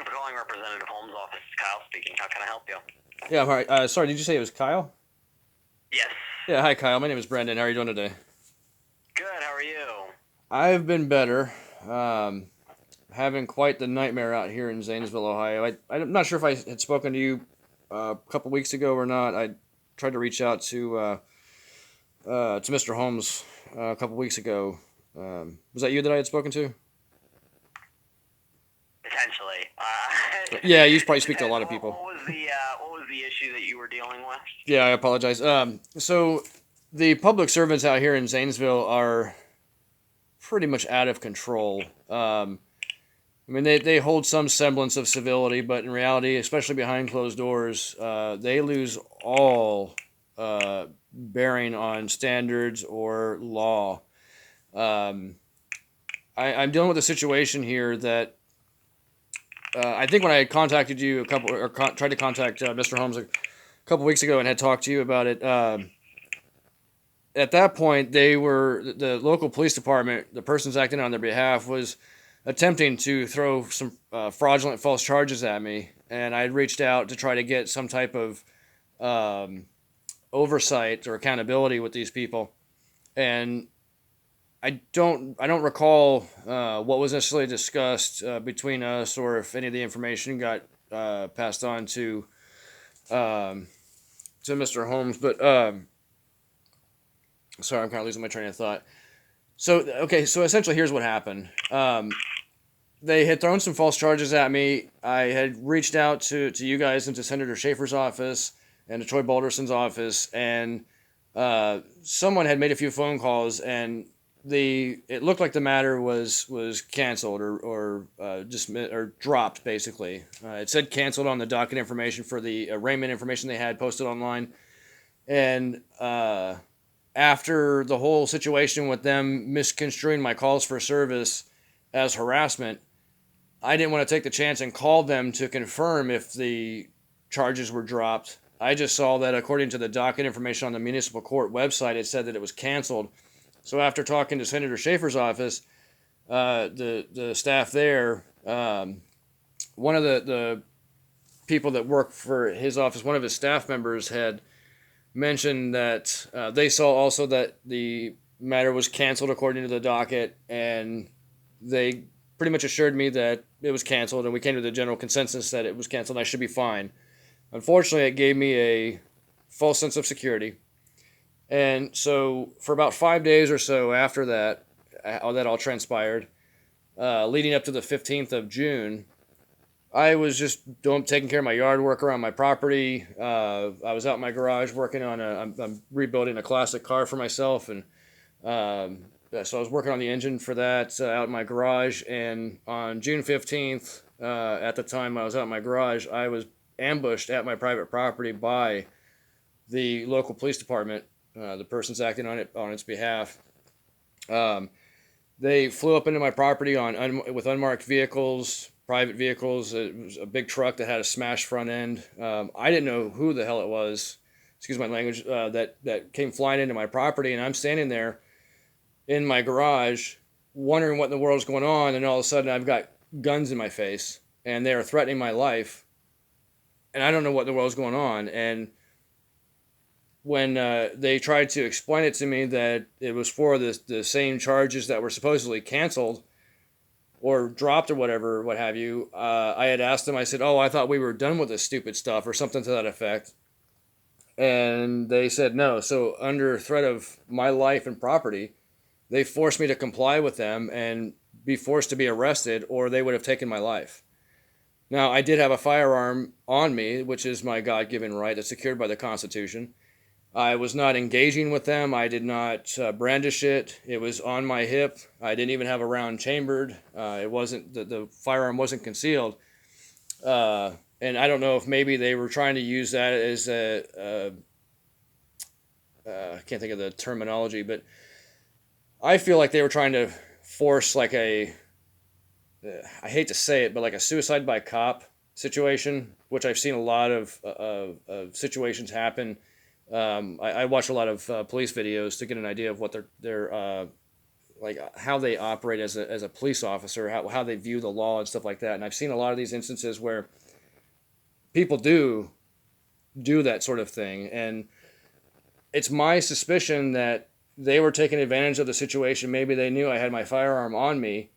for calling Representative Holmes' office. Kyle speaking. How can I help you? Yeah, all right. Sorry, did you say it was Kyle? Yes. Yeah, hi Kyle. My name is Brendan. How are you doing today? Good. How are you? I've been better. Um, Having quite the nightmare out here in Zanesville, Ohio. I'm not sure if I had spoken to you a couple weeks ago or not. I tried to reach out to Mr. Holmes a couple weeks ago. Was that you that I had spoken to? Potentially. Yeah, you probably It speak to a depends. lot of What, people. what was the what was the issue that you were dealing with? Yeah, I apologize. So the public servants out here in Zanesville are pretty much out of control. I mean, they hold some semblance of civility, but in reality, especially behind closed doors, they lose all bearing on standards or law. Um, I'm dealing with a situation here that I think when I had contacted you tried to contact Mr. Holmes a couple weeks ago and had talked to you about it. At that point, the local police department, the persons acting on their behalf, was attempting to throw some fraudulent false charges at me, and I had reached out to try to get some type of um, oversight or accountability with these people, and I don't recall what was necessarily discussed between us, or if any of the information got passed on um, to Mr. Holmes. But sorry, I'm kind of losing my train of thought. So okay, so essentially, here's what happened. They had thrown some false charges at me. I had reached out to you guys and to Senator Schaefer's office and to Troy Balderson's office, and someone had made a few phone calls, and it looked like the matter was canceled or dismissed or dropped basically. It said canceled on the docket information for the arraignment information they had posted online, and after the whole situation with them misconstruing my calls for service as harassment, I didn't want to take the chance and call them to confirm if the charges were dropped. I just saw that according to the docket information on the municipal court website, it said that it was canceled. So after talking to Senator Schaefer's office, the staff there, one of the people that work for his office, one of his staff members had mentioned that they saw also that the matter was canceled according to the docket, and they pretty much assured me that it was canceled, and we came to the general consensus that it was canceled and I should be fine. Unfortunately, it gave me a false sense of security. And so, for about 5 days or so after that, all that all transpired, leading up to the 15th of June, I was just taking care of my yard work around my property. I was out in my garage working on I'm rebuilding a classic car for myself, and so I was working on the engine for that out in my garage. And on June 15th, at the time I was out in my garage, I was ambushed at my private property by the local police department, the persons acting on its behalf. Um, they flew up into my property with unmarked vehicles, private vehicles. It was a big truck that had a smashed front end. I didn't know who the hell it was. Excuse my language. That came flying into my property, and I'm standing there in my garage, wondering what in the world's going on. And all of a sudden, I've got guns in my face, and they are threatening my life, and I don't know what in the world's going on. And when they tried to explain it to me that it was for the same charges that were supposedly canceled or dropped or whatever, what have you, I had asked them, I said, oh, I thought we were done with this stupid stuff or something to that effect. And they said no. So, under threat of my life and property, they forced me to comply with them and be forced to be arrested, or they would have taken my life. Now, I did have a firearm on me, which is my God given right, that's secured by the Constitution. I was not engaging with them. I did not brandish it. It was on my hip. I didn't even have a round chambered. It wasn't the firearm wasn't concealed. And I don't know if maybe they were trying to use that as I can't think of the terminology, but I feel like they were trying to force like I hate to say it, but like a suicide by cop situation, which I've seen a lot of situations happen. I watch a lot of police videos to get an idea of what their like how they operate as a police officer, how they view the law and stuff like that. And I've seen a lot of these instances where people do that sort of thing, and it's my suspicion that they were taking advantage of the situation. Maybe they knew I had my firearm on me,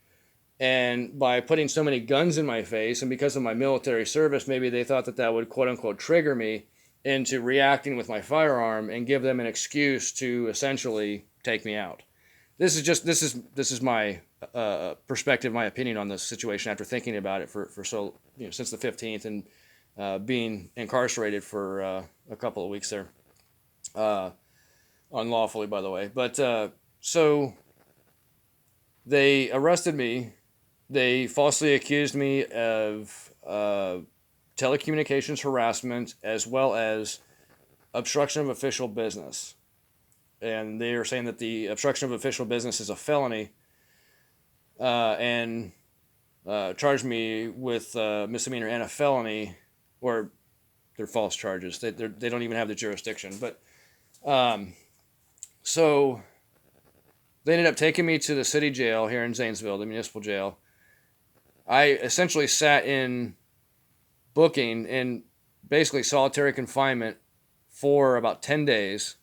and by putting so many guns in my face, and because of my military service, maybe they thought that that would quote unquote trigger me into reacting with my firearm and give them an excuse to essentially take me out. This is my perspective, my opinion on this situation after thinking about it for so since the 15th and being incarcerated for a couple of weeks there, unlawfully, by the way. But so they arrested me. They falsely accused me of telecommunications harassment as well as obstruction of official business. And they are saying that the obstruction of official business is a felony, and charged me with misdemeanor and a felony, or they're false charges. They don't even have the jurisdiction. But so they ended up taking me to the city jail here in Zanesville, the municipal jail. I essentially sat in booking in basically solitary confinement for about 10 days.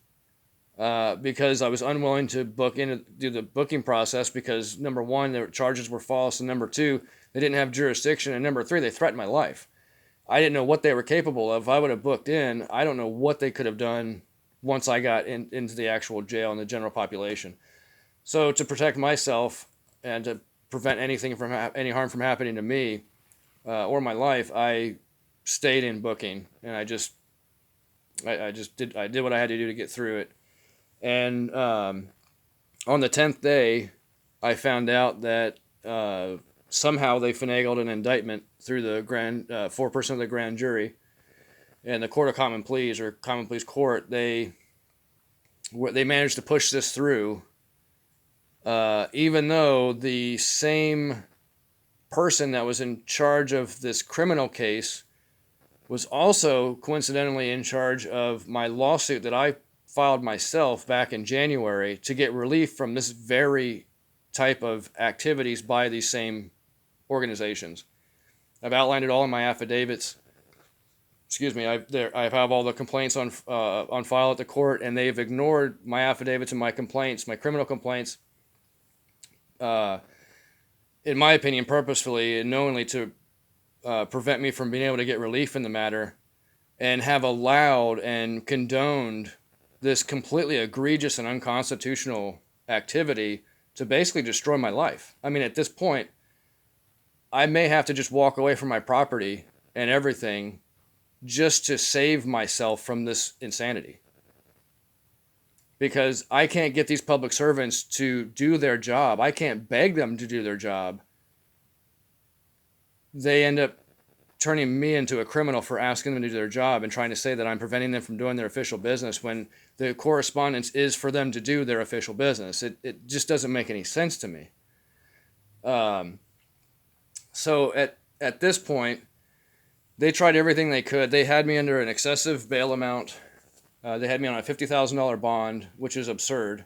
Because I was unwilling to do the booking process because, number one, their charges were false, and number two, they didn't have jurisdiction, and number three, they threatened my life. I didn't know what they were capable of. If I would have booked in, I don't know what they could have done once I got into the actual jail and the general population. So to protect myself and to prevent any harm from happening to me or my life, I stayed in booking, and I did what I had to do to get through it. And on the 10th day, I found out that somehow they finagled an indictment through the foreperson of the grand jury and the Court of Common Pleas, or Common Pleas Court. They managed to push this through, even though the same person that was in charge of this criminal case was also coincidentally in charge of my lawsuit that I filed myself back in January to get relief from this very type of activities by these same organizations. I've outlined it all in my affidavits. Excuse me. I have all the complaints on file at the court, and they've ignored my affidavits and my complaints, my criminal complaints, in my opinion, purposefully and knowingly to prevent me from being able to get relief in the matter, and have allowed and condoned this completely egregious and unconstitutional activity to basically destroy my life. I mean, at this point, I may have to just walk away from my property and everything just to save myself from this insanity. Because I can't get these public servants to do their job. I can't beg them to do their job. They end up turning me into a criminal for asking them to do their job and trying to say that I'm preventing them from doing their official business when the correspondence is for them to do their official business. It just doesn't make any sense to me. So at this point, they tried everything they could. They had me under an excessive bail amount. They had me on a $50,000 bond, which is absurd.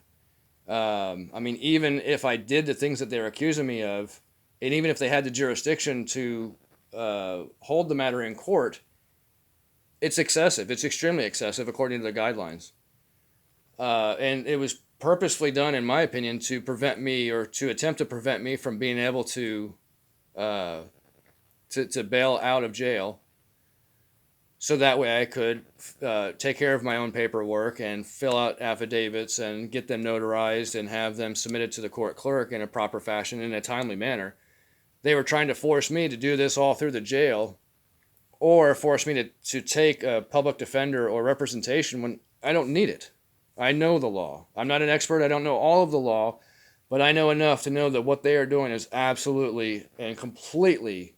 I mean, even if I did the things that they were accusing me of, and even if they had the jurisdiction to hold the matter in court, it's excessive. It's extremely excessive according to the guidelines. And it was purposefully done, in my opinion, to prevent me, or to attempt to prevent me from being able to bail out of jail. So that way I could take care of my own paperwork and fill out affidavits and get them notarized and have them submitted to the court clerk in a proper fashion in a timely manner. They were trying to force me to do this all through the jail, or force me to take a public defender or representation when I don't need it. I know the law. I'm not an expert. I don't know all of the law, but I know enough to know that what they are doing is absolutely and completely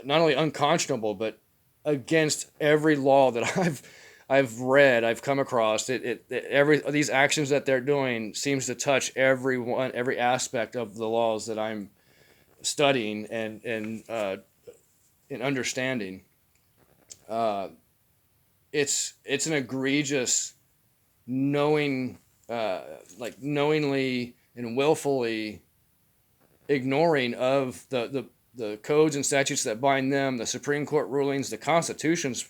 not only unconscionable, but against every law that I've read, I've come across. These actions that they're doing seems to touch every aspect of the laws that I'm studying and understanding. It's an egregious knowingly and willfully ignoring of the codes and statutes that bind them, the Supreme Court rulings, the constitutions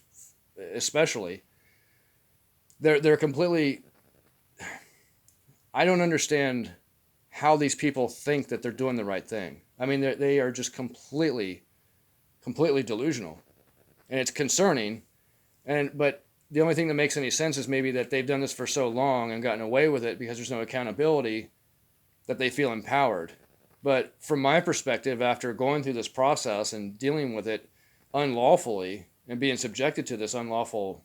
especially. They're completely... I don't understand how these people think that they're doing the right thing. I mean, they are just completely delusional. And it's concerning. But the only thing that makes any sense is maybe that they've done this for so long and gotten away with it because there's no accountability that they feel empowered. But from my perspective, after going through this process and dealing with it unlawfully and being subjected to these unlawful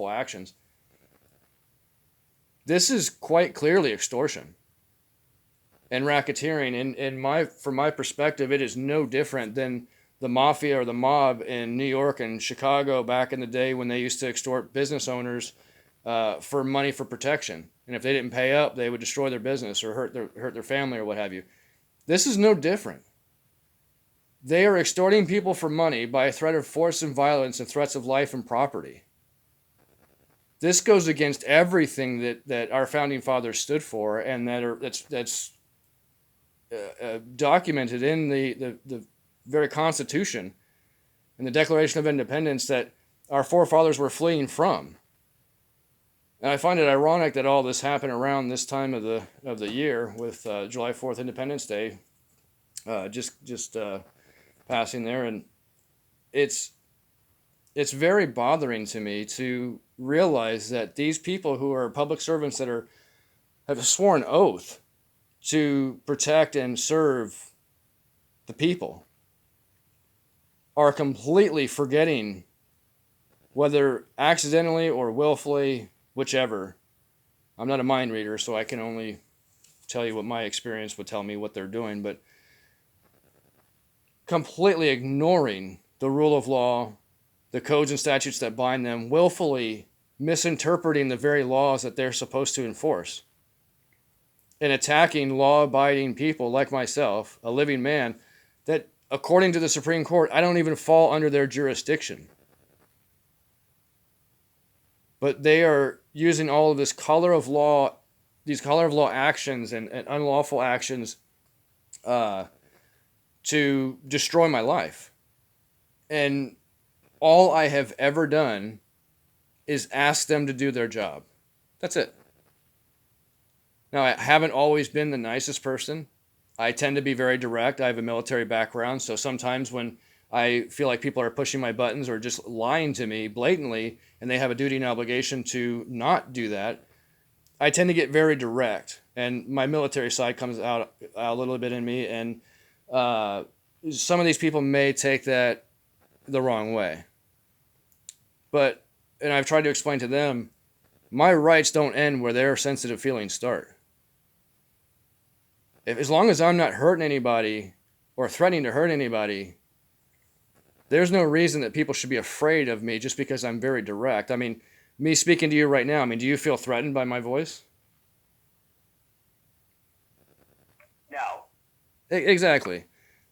actions, this is quite clearly extortion and racketeering. And from my perspective, it is no different than the mafia or the mob in New York and Chicago back in the day when they used to extort business owners for money for protection. And if they didn't pay up, they would destroy their business or hurt their family or what have you. This is no different. They are extorting people for money by a threat of force and violence and threats of life and property. This goes against everything that our founding fathers stood for, and that's documented in the very Constitution and the Declaration of Independence that our forefathers were fleeing from. And I find it ironic that all this happened around this time of the year with July 4th, Independence Day, just passing there, and it's very bothering to me to realize that these people who are public servants that have a sworn oath to protect and serve the people are completely forgetting, whether accidentally or willfully, whichever. I'm not a mind reader, so I can only tell you what my experience would tell me what they're doing, but completely ignoring the rule of law, the codes and statutes that bind them, willfully misinterpreting the very laws that they're supposed to enforce, and attacking law-abiding people like myself, a living man, that according to the Supreme Court, I don't even fall under their jurisdiction. But they are using all of these color of law actions and unlawful actions to destroy my life. And all I have ever done is ask them to do their job. That's it. Now, I haven't always been the nicest person. I tend to be very direct. I have a military background, so sometimes when I feel like people are pushing my buttons or just lying to me blatantly, and they have a duty and obligation to not do that, I tend to get very direct. And my military side comes out a little bit in me, and some of these people may take that the wrong way. And I've tried to explain to them, my rights don't end where their sensitive feelings start. As long as I'm not hurting anybody or threatening to hurt anybody, there's no reason that people should be afraid of me just because I'm very direct. I mean, me speaking to you right now, do you feel threatened by my voice? No. Exactly.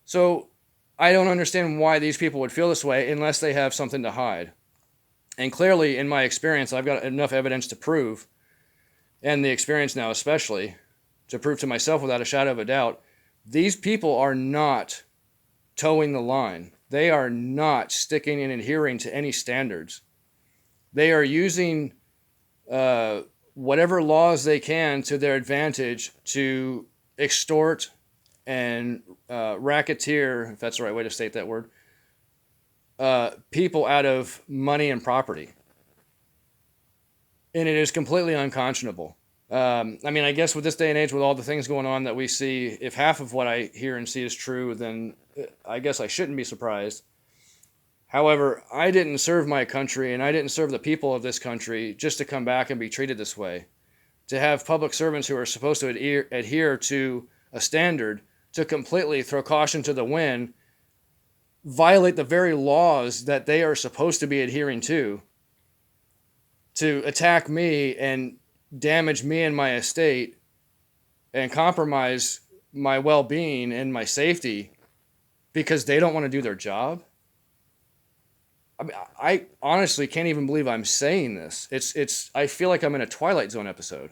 So I don't understand why these people would feel this way unless they have something to hide. And clearly, in my experience, I've got enough evidence to prove, and the experience now especially, to prove to myself without a shadow of a doubt, these people are not towing the line. They are not sticking and adhering to any standards. They are using whatever laws they can to their advantage to extort and racketeer, if that's the right way to state that word, people out of money and property. And it is completely unconscionable. I guess with this day and age, with all the things going on that we see, if half of what I hear and see is true, then I guess I shouldn't be surprised. However, I didn't serve my country, and I didn't serve the people of this country just to come back and be treated this way. To have public servants who are supposed to adhere to a standard to completely throw caution to the wind, violate the very laws that they are supposed to be adhering to attack me and damage me and my estate and compromise my well-being and my safety because they don't want to do their job. I honestly can't even believe I'm saying this. I feel like I'm in a Twilight Zone episode.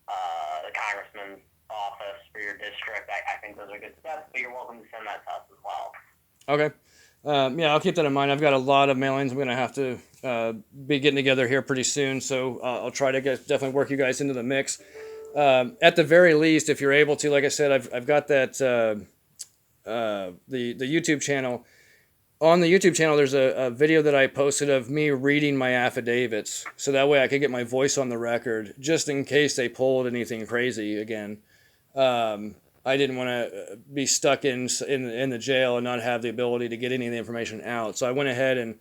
the congressman's office for your district. I think those are good steps, but you're welcome to send that to us as well. Okay. Yeah, I'll keep that in mind. I've got a lot of mailings I'm going to have to be getting together here pretty soon, so I'll try to definitely work you guys into the mix. At the very least, if you're able to, like I said, I've got that the YouTube channel. On the YouTube channel, there's a video that I posted of me reading my affidavits, so that way I could get my voice on the record, just in case they pulled anything crazy again. I didn't want to be stuck in the jail and not have the ability to get any of the information out. So I went ahead and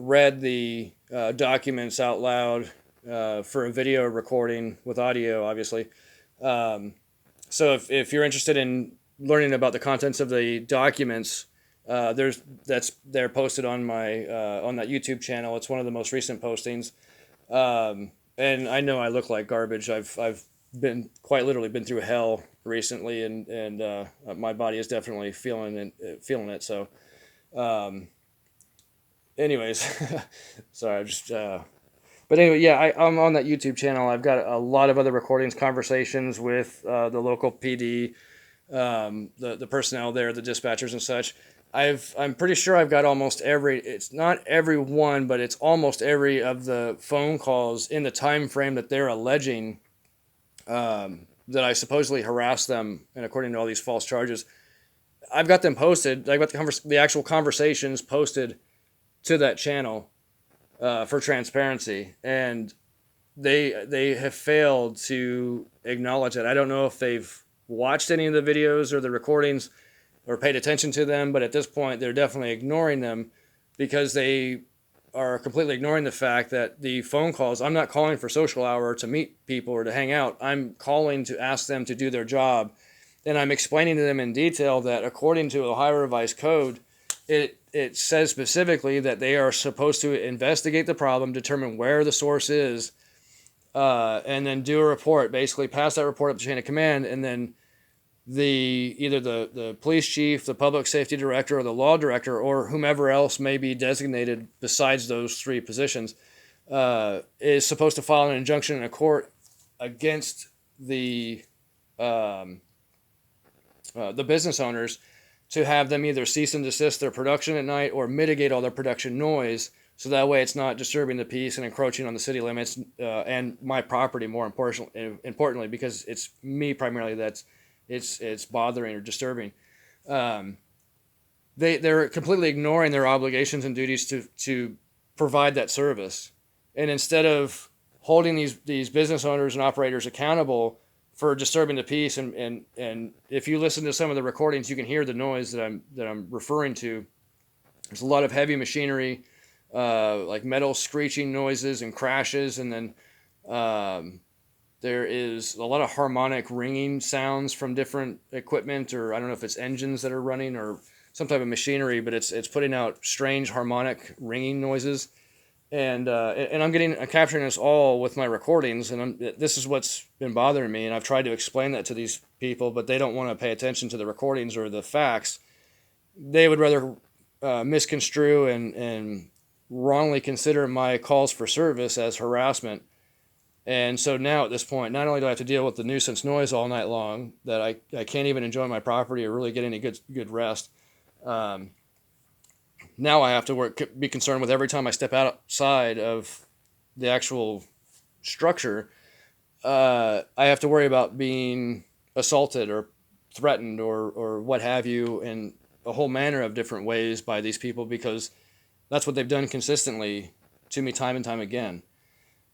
read the documents out loud for a video recording with audio, obviously. So if you're interested in learning about the contents of the documents, they're posted on my on that YouTube channel. It's one of the most recent postings. And I know I look like garbage. I've been quite literally been through hell recently, and my body is definitely feeling it. So, anyways, sorry, I just. But anyway, yeah, I'm on that YouTube channel. I've got a lot of other recordings, conversations with the local PD, the personnel there, the dispatchers and such. I'm pretty sure I've got almost every. It's not every one, but it's almost every of the phone calls in the time frame that they're alleging that I supposedly harassed them, and according to all these false charges, I've got them posted. I've got the actual conversations posted to that channel for transparency, and they have failed to acknowledge it. I don't know if they've watched any of the videos or the recordings or paid attention to them, but at this point they're definitely ignoring them because they are completely ignoring the fact that the phone calls, I'm not calling for social hour to meet people or to hang out. I'm calling to ask them to do their job. And I'm explaining to them in detail that according to Ohio Revised Code, it says specifically that they are supposed to investigate the problem, determine where the source is, and then do a report, basically pass that report up the chain of command, and then either the police chief, the public safety director, or the law director, or whomever else may be designated besides those three positions, is supposed to file an injunction in a court against the business owners to have them either cease and desist their production at night or mitigate all their production noise, so that way it's not disturbing the peace and encroaching on the city limits and my property. More importantly, because it's me primarily that's it's bothering or disturbing. They're completely ignoring their obligations and duties to provide that service, and instead of holding these business owners and operators accountable for disturbing the peace, and if you listen to some of the recordings, you can hear the noise that I'm referring to. There's a lot of heavy machinery, like metal screeching noises and crashes, and then there is a lot of harmonic ringing sounds from different equipment, or I don't know if it's engines that are running or some type of machinery, but it's putting out strange harmonic ringing noises. And I'm capturing this all with my recordings, and this is what's been bothering me. And I've tried to explain that to these people, but they don't want to pay attention to the recordings or the facts. They would rather misconstrue and wrongly consider my calls for service as harassment. And so now at this point, not only do I have to deal with the nuisance noise all night long, that I can't even enjoy my property or really get any good rest. Now I have to be concerned with every time I step outside of the actual structure, I have to worry about being assaulted or threatened or what have you in a whole manner of different ways by these people, because that's what they've done consistently to me time and time again.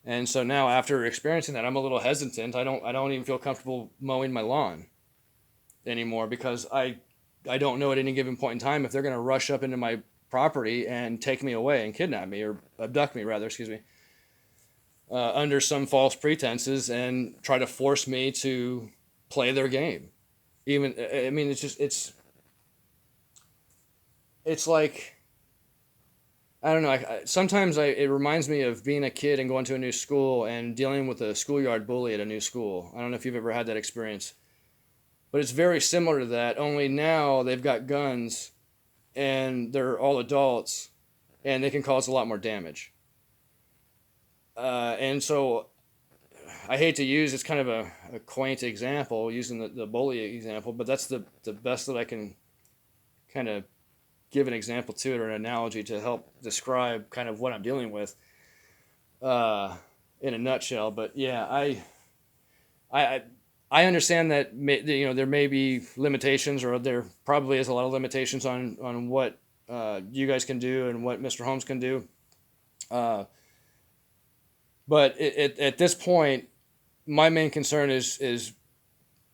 And so now, after experiencing that, I'm a little hesitant. I don't even feel comfortable mowing my lawn anymore, because I don't know at any given point in time if they're going to rush up into my property and take me away and kidnap me, or abduct me rather, excuse me, under some false pretenses and try to force me to play their game. I mean, it's like, I don't know. Sometimes it reminds me of being a kid and going to a new school and dealing with a schoolyard bully at a new school. I don't know if you've ever had that experience, but it's very similar to that. Only now they've got guns, and they're all adults, and they can cause a lot more damage. And so I hate to use, it's kind of a quaint example using the bully example, but that's the best that I can kind of give an example to it or an analogy to help describe kind of what I'm dealing with in a nutshell. But yeah, I I understand that there may be limitations, or there probably is a lot of limitations on what you guys can do and what Mr. Holmes can do. But at this point, my main concern is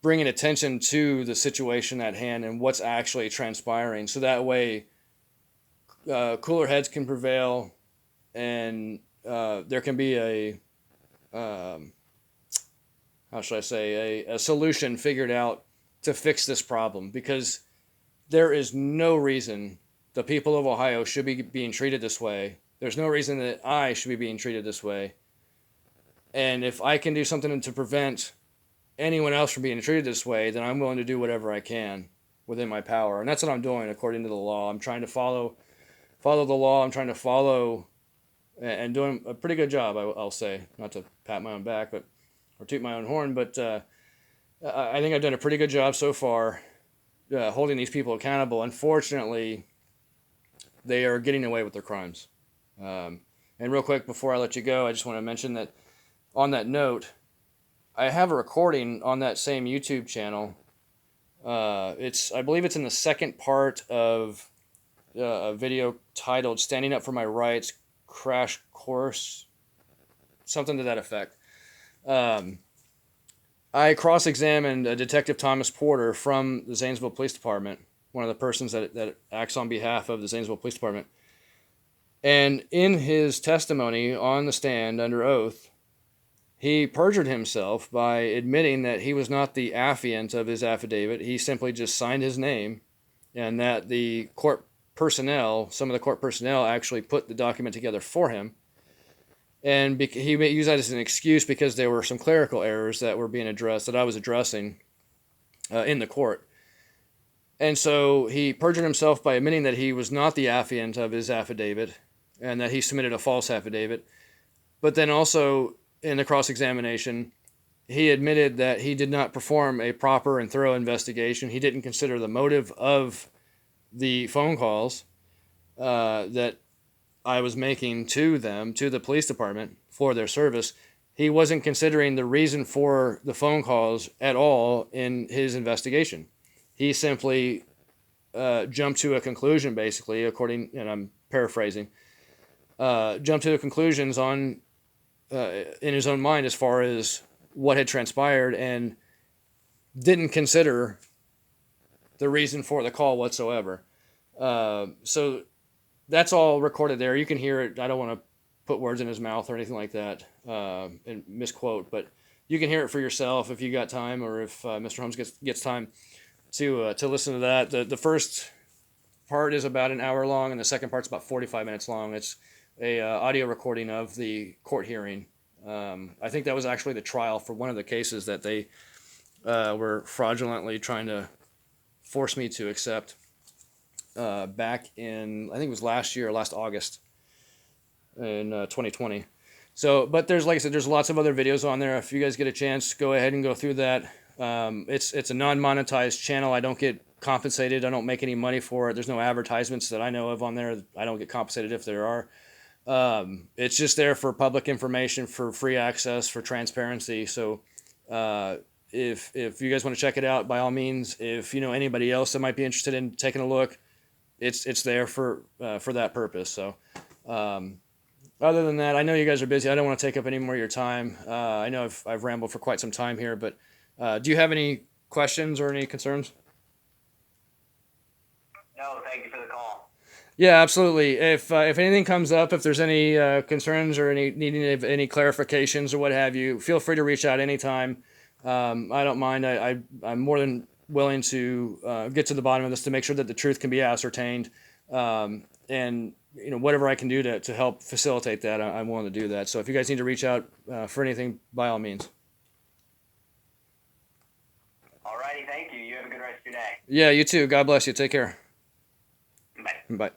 bringing attention to the situation at hand and what's actually transpiring, so that way cooler heads can prevail, and there can be a how should I say a solution figured out to fix this problem, because there is no reason the people of Ohio should be being treated this way. There's no reason that I should be being treated this way. And if I can do something to prevent anyone else from being treated this way, then I'm willing to do whatever I can within my power. And that's what I'm doing according to the law. I'm trying to follow the law. I'm trying to follow and doing a pretty good job, I'll say. Not to pat my own back, but or toot my own horn, but I think I've done a pretty good job so far holding these people accountable. Unfortunately, they are getting away with their crimes. And real quick, before I let you go, I just want to mention that on that note, I have a recording on that same YouTube channel. I believe it's in the second part of a video titled "Standing Up for My Rights Crash Course," something to that effect. I cross-examined Detective Thomas Porter from the Zanesville Police Department, one of the persons that acts on behalf of the Zanesville Police Department. And in his testimony on the stand under oath, he perjured himself by admitting that he was not the affiant of his affidavit. He simply just signed his name, and that the court personnel, some of the court personnel, actually put the document together for him. And he used that as an excuse because there were some clerical errors that were being addressed, that I was addressing in the court. And so he perjured himself by admitting that he was not the affiant of his affidavit and that he submitted a false affidavit. But then also in the cross-examination, he admitted that he did not perform a proper and thorough investigation. He didn't consider the motive of the phone calls that I was making to them, to the police department, for their service. He wasn't considering the reason for the phone calls at all in his investigation. He simply jumped to a conclusion, basically, and I'm paraphrasing, jumped to the conclusions in his own mind as far as what had transpired, and didn't consider the reason for the call whatsoever. So that's all recorded there. You can hear it. I don't want to put words in his mouth or anything like that and misquote, but you can hear it for yourself if you got time, or if Mr. Holmes gets time to listen to that. The first part is about an hour long, and the second part's about 45 minutes long. It's a audio recording of the court hearing. I think that was actually the trial for one of the cases that they were fraudulently trying to force me to accept back in, I think it was last August in 2020. So, but there's, like I said, there's lots of other videos on there. If you guys get a chance, go ahead and go through that. It's a non-monetized channel. I don't get compensated. I don't make any money for it. There's no advertisements that I know of on there. I don't get compensated if there are. It's just there for public information, for free access, for transparency. So if you guys want to check it out, by all means. If you know anybody else that might be interested in taking a look, it's there for that purpose. So other than that, I know you guys are busy. I don't want to take up any more of your time. I know I've rambled for quite some time here, but do you have any questions or any concerns? No, thank you for the call. Yeah, absolutely. If anything comes up, if there's any concerns or any needing of any clarifications or what have you, feel free to reach out anytime. I don't mind. I'm more than willing to get to the bottom of this to make sure that the truth can be ascertained. And whatever I can do to help facilitate that, I'm willing to do that. So if you guys need to reach out for anything, by all means. Alrighty, thank you. You have a good rest of your day. Yeah, you too. God bless you. Take care. Bye. Bye.